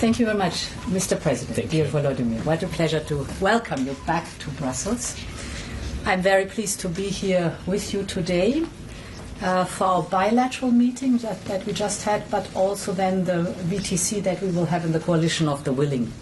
Thank you very much, Mr. President, dear Volodymyr. What a pleasure to welcome you back to Brussels. I'm very pleased to be here with you today for our bilateral meeting that we just had, but also then the VTC that we will have in the Coalition of the Willing.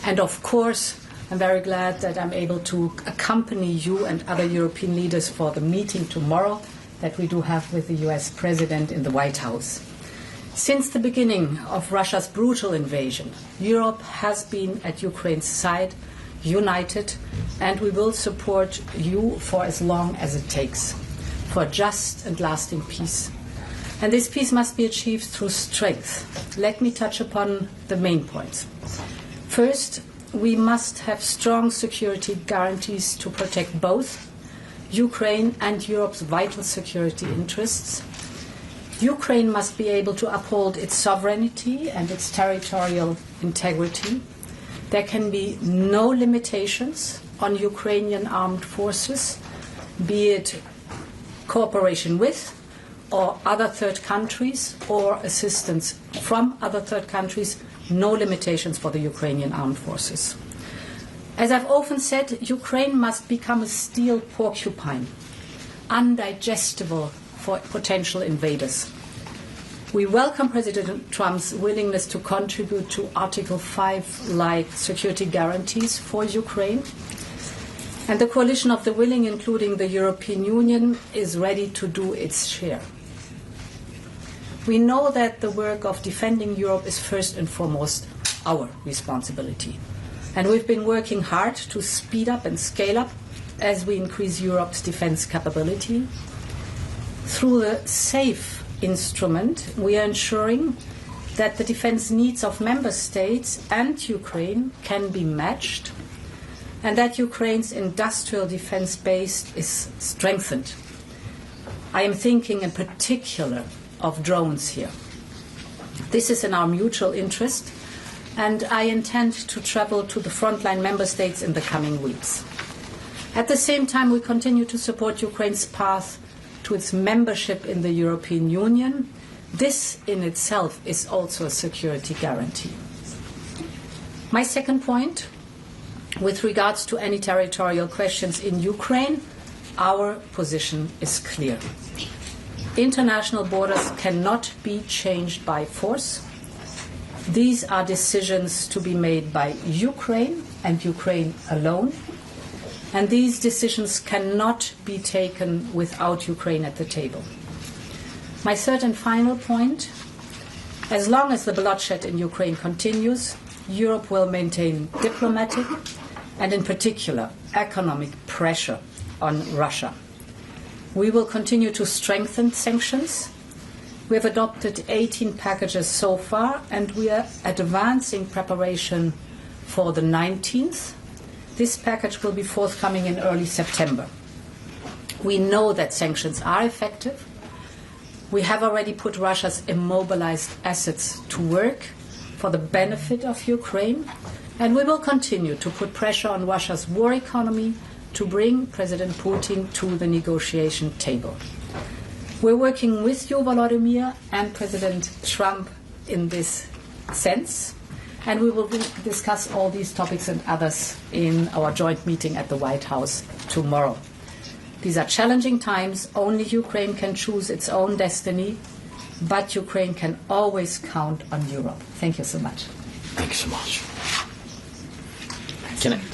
And of course, I'm very glad that I'm able to accompany you and other European leaders for the meeting tomorrow that we do have with the US President in the White House. Since the beginning of Russia's brutal invasion, Europe has been at Ukraine's side, united, and we will support you for as long as it takes, for just and lasting peace. And this peace must be achieved through strength. Let me touch upon the main points. First, we must have strong security guarantees to protect both Ukraine and Europe's vital security interests. Ukraine must be able to uphold its sovereignty and its territorial integrity. There can be no limitations on Ukrainian armed forces, be it cooperation with or other third countries or assistance from other third countries, no limitations for the Ukrainian armed forces. As I've often said, Ukraine must become a steel porcupine, undigestible for potential invaders. We welcome President Trump's willingness to contribute to Article 5-like security guarantees for Ukraine. And the Coalition of the Willing, including the European Union, is ready to do its share. We know that the work of defending Europe is first and foremost our responsibility. And we've been working hard to speed up and scale up as we increase Europe's defense capability. Through the SAFE instrument, we are ensuring that the defense needs of member states and Ukraine can be matched and that Ukraine's industrial defense base is strengthened. I am thinking in particular of drones here. This is in our mutual interest, and I intend to travel to the frontline member states in the coming weeks. At the same time, we continue to support Ukraine's path to its membership in the European Union. This in itself is also a security guarantee. My second point, with regards to any territorial questions in Ukraine, our position is clear. International borders cannot be changed by force. These are decisions to be made by Ukraine and Ukraine alone. And these decisions cannot be taken without Ukraine at the table. My third and final point, as long as the bloodshed in Ukraine continues, Europe will maintain diplomatic and in particular economic pressure on Russia. We will continue to strengthen sanctions. We have adopted 18 packages so far, and we are advancing preparation for the 19th. This package will be forthcoming in early September. We know that sanctions are effective. We have already put Russia's immobilized assets to work for the benefit of Ukraine, and we will continue to put pressure on Russia's war economy to bring President Putin to the negotiation table. We're working with you, Volodymyr, and President Trump in this sense. And we will discuss all these topics and others in our joint meeting at the White House tomorrow. These are challenging times. Only Ukraine can choose its own destiny, but Ukraine can always count on Europe. Thank you so much. Thank you so much.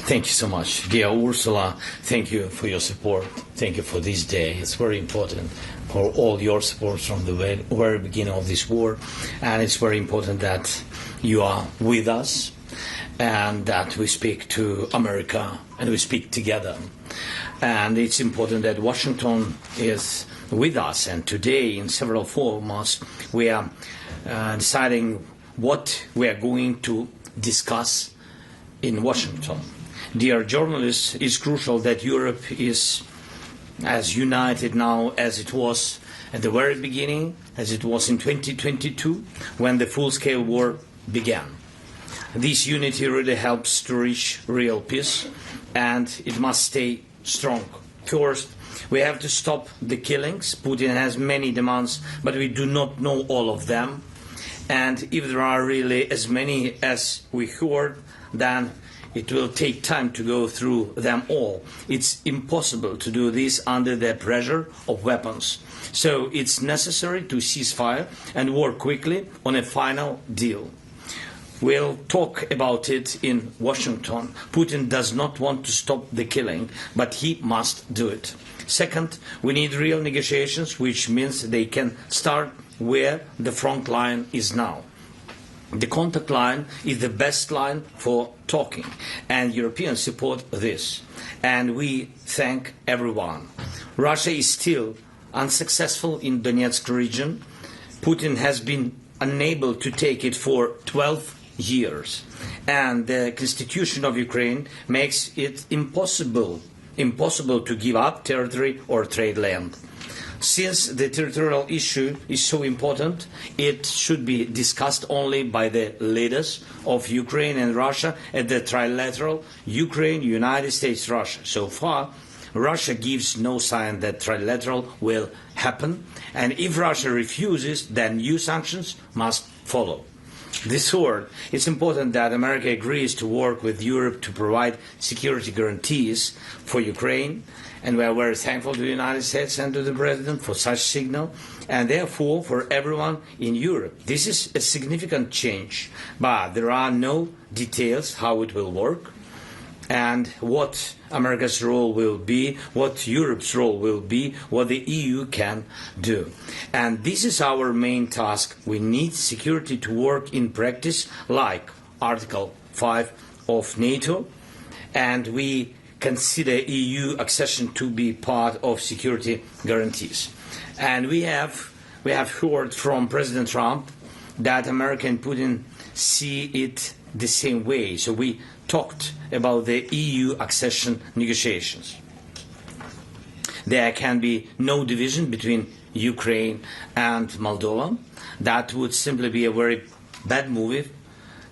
Thank you so much. Dear Ursula, thank you for your support. Thank you for this day. It's very important for all your support from the very beginning of this war. And it's very important that you are with us and that we speak to America and we speak together. And it's important that Washington is with us. And today, in several forums, we are deciding what we are going to discuss in Washington. Dear journalists, it's crucial that Europe is as united now as it was at the very beginning, as it was in 2022, when the full-scale war began. This unity really helps to reach real peace, and it must stay strong. First, we have to stop the killings. Putin has many demands, but we do not know all of them. And if there are really as many as we heard, then it will take time to go through them all. It's impossible to do this under the pressure of weapons. So it's necessary to cease fire and work quickly on a final deal. We'll talk about it in Washington. Putin does not want to stop the killing, but he must do it. Second, we need real negotiations, which means they can start where the front line is now. The contact line is the best line for talking, and Europeans support this. And we thank everyone. Russia is still unsuccessful in Donetsk region. Putin has been unable to take it for 12 years. And the constitution of Ukraine makes it impossible to give up territory or trade land. Since the territorial issue is so important, it should be discussed only by the leaders of Ukraine and Russia at the trilateral Ukraine, United States, Russia. So far, Russia gives no sign that trilateral will happen, and if Russia refuses, then new sanctions must follow. Third, it's important that America agrees to work with Europe to provide security guarantees for Ukraine, and we are very thankful to the United States and to the President for such signal, and therefore for everyone in Europe. This is a significant change, but there are no details how it will work and what America's role will be, what Europe's role will be, what the EU can do. And this is our main task. We need security to work in practice, like Article 5 of NATO, and we consider EU accession to be part of security guarantees. And we have heard from President Trump that America and Putin see it the same way. So we talked about the EU accession negotiations. There can be no division between Ukraine and Moldova. That would simply be a very bad move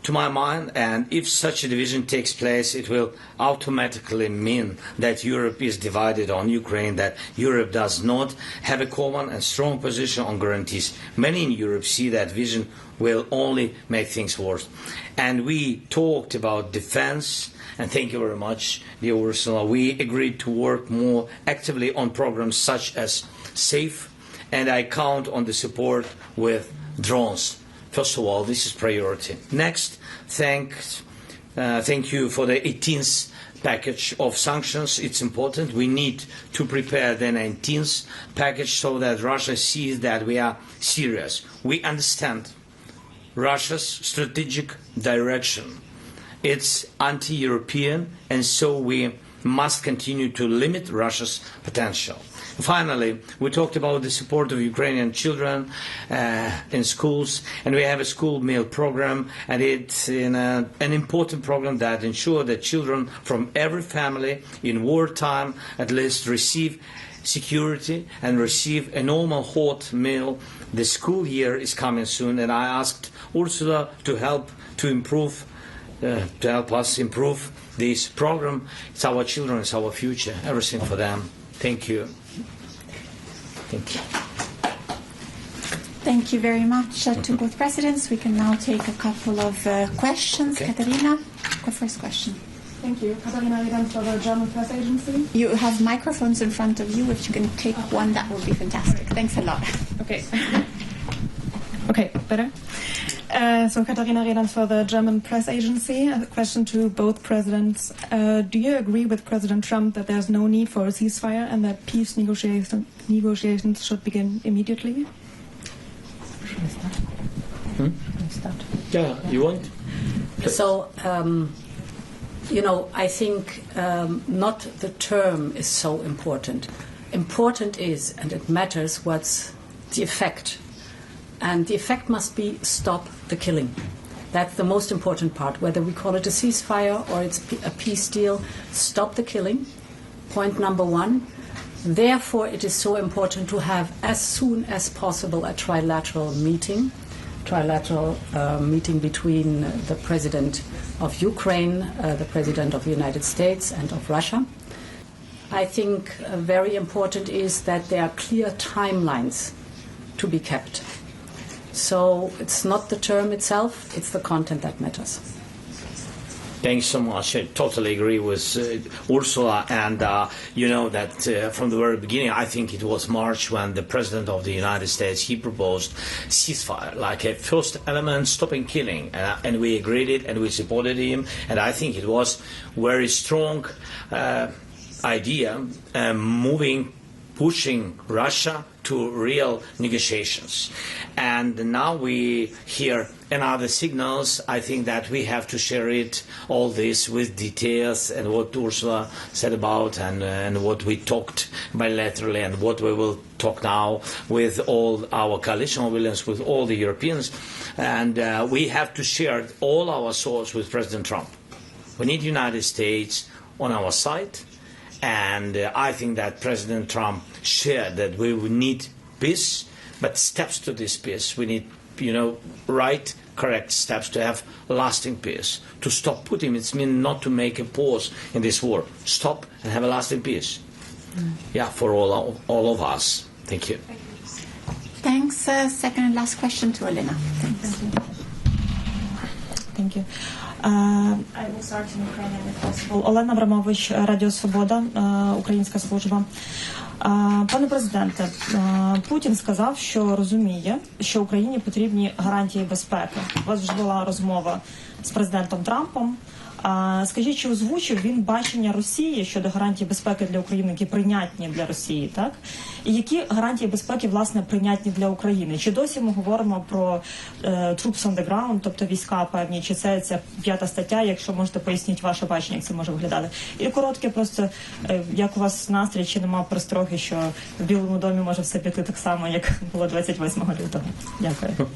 to my mind, and if such a division takes place, it will automatically mean that Europe is divided on Ukraine, that Europe does not have a common and strong position on guarantees. Many in Europe see that vision will only make things worse. And we talked about defense, and thank you very much, dear Ursula. We agreed to work more actively on programs such as SAFE, and I count on the support with drones. First of all, this is priority. Next, thank you for the 18th package of sanctions. It's important. We need to prepare the 19th package so that Russia sees that we are serious. We understand Russia's strategic direction. It's anti-European, and so we must continue to limit Russia's potential. Finally, we talked about the support of Ukrainian children in schools, and we have a school meal program, and it's an important program that ensures that children from every family in wartime at least receive security and receive a normal hot meal. The school year is coming soon, and I asked Ursula to help us improve this program. It's our children, it's our future, everything for them. Thank you. Thank you. Thank you very much to both presidents. We can now take a couple of questions. Okay. Katarina, the first question. Thank you. Katarina Redan for the German press agency. You have microphones in front of you. If you can take one, that would be fantastic. Thanks a lot. Okay. Okay, better? So Katarina Redan for the German press agency. A question to both presidents. Do you agree with President Trump that there's no need for a ceasefire and that peace negotiations should begin immediately? Should I start? Yeah, you want? So, I think not the term is so important. Important is, and it matters, what's the effect. And the effect must be stop the killing. That's the most important part. Whether we call it a ceasefire or it's a peace deal, stop the killing. Point number one. Therefore, it is so important to have as soon as possible a trilateral meeting between the President of Ukraine, the President of the United States, and of Russia. I think very important is that there are clear timelines to be kept. So it's not the term itself, it's the content that matters. Thanks so much. I totally agree with Ursula. And you know that from the very beginning, I think it was March when the President of the United States, he proposed ceasefire, like a first element, stopping killing. And we agreed it and we supported him. And I think it was very strong idea pushing Russia to real negotiations. And now we hear another signals. I think that we have to share it, all this, with details and what Ursula said about and what we talked bilaterally and what we will talk now with all our coalition villains, with all the Europeans. And we have to share all our thoughts with President Trump. We need the United States on our side. And I think that President Trump shared that we would need peace, but steps to this peace. We need, right, correct steps to have lasting peace. To stop Putin, it means not to make a pause in this war. Stop and have a lasting peace. Yeah, for all of us. Thank you. Thanks. Second and last question to Elena. Thanks. Thank you. I will start in Ukrainian if possible. Олена Абрамович, Радіо Свобода, українська служба. Пане президенте, Путін сказав, що розуміє, що Україні потрібні гарантії безпеки. У вас вже була розмова з президентом Трампом. Скажіть, чи озвучив він бачення Росії щодо гарантій безпеки для України, які прийнятні для Росії, так? І які гарантії безпеки, власне, прийнятні для України? Чи досі ми говоримо про troops on the ground, тобто війська певні, чи це ця 5 стаття, якщо можете пояснити ваше бачення, як це може виглядати? І коротке просто, як у вас настрій, чи нема перестроги, що в Білому домі може все піти так само, як було 28 лютого? Дякую.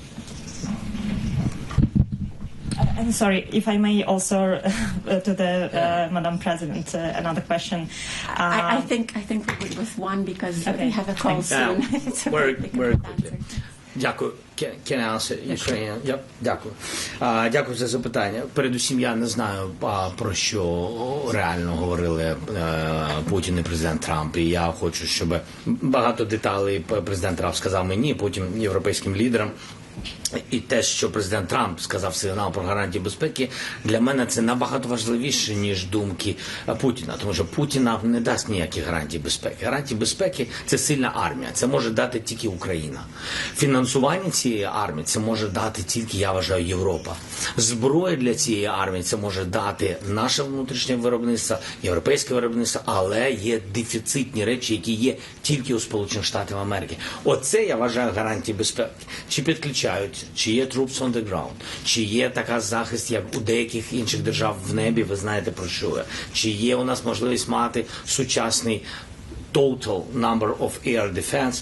I'm sorry, if I may also to the Madam President, another question. I think we're good with one because we have a call soon. Very quickly. Дякую. Can I answer Ukrainian? Yep. Дякую. Дякую за запитання. Передусім, я не знаю, про що реально говорили Путін і президент Трамп. І я хочу, щоб багато деталей президент Трамп сказав мені, потім європейським лідерам. І те, що президент Трамп сказав сигнал про гарантії безпеки, для мене це набагато важливіше, ніж думки Путіна. Тому що Путін нам не дасть ніяких гарантій безпеки. Гарантії безпеки – це сильна армія. Це може дати тільки Україна. Фінансування цієї армії – це може дати тільки, я вважаю, Європа. Зброя для цієї армії – це може дати наше внутрішнє виробництво, європейське виробництво, але є дефіцитні речі, які є тільки у Сполучених Штатів Америки. Оце, я вважаю, гарантії безпеки. Чи підключають, чи є troops on the ground, чи є така захист, як у деяких інших держав в небі, ви знаєте про що я. Чи є у нас можливість мати сучасний total number of air defense.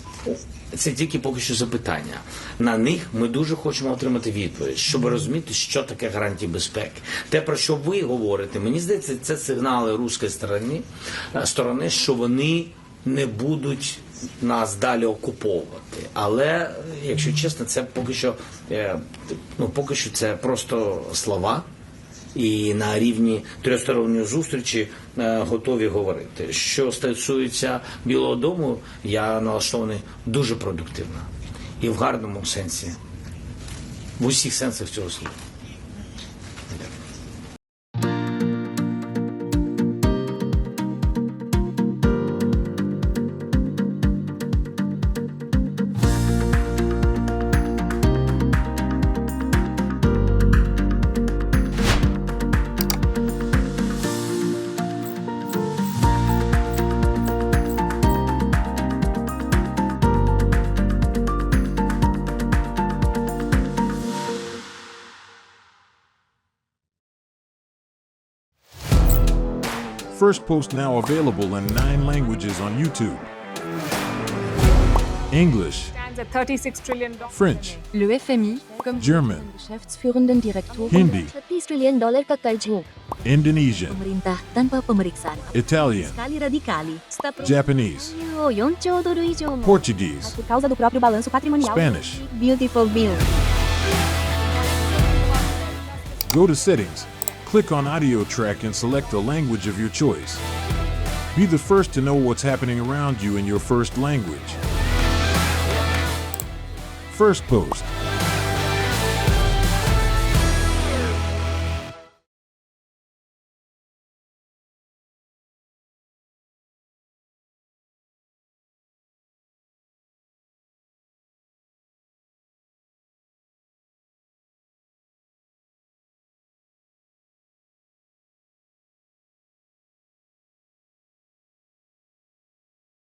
Це тільки поки що запитання. На них ми дуже хочемо отримати відповідь, щоб розуміти, що таке гарантії безпеки. Те, про що ви говорите, мені здається, це сигнали руської сторони, що вони не будуть нас далі окуповувати. Але, якщо чесно, це поки що це просто слова. І на рівні тристоронньої зустрічі готові говорити. Що стосується Білого дому, я налаштований дуже продуктивно. І в гарному сенсі. В усіх сенсах цього слова. Firstpost now available in 9 languages on YouTube. English, stands at $36 trillion. French, Le FMI, comme German, Geschäftsführenden Direktor, Hindi, $30 trillion ka karjo. Indonesian, Pemerintah tanpa pemeriksaan. Italian, Sekali radikali. Japanese, 4 兆ドル以上も Portuguese, por causa do próprio balanço patrimonial. Spanish. Beautiful bill. Go to Settings, click on Audio Track and select the language of your choice. Be the first to know what's happening around you in your first language. Firstpost.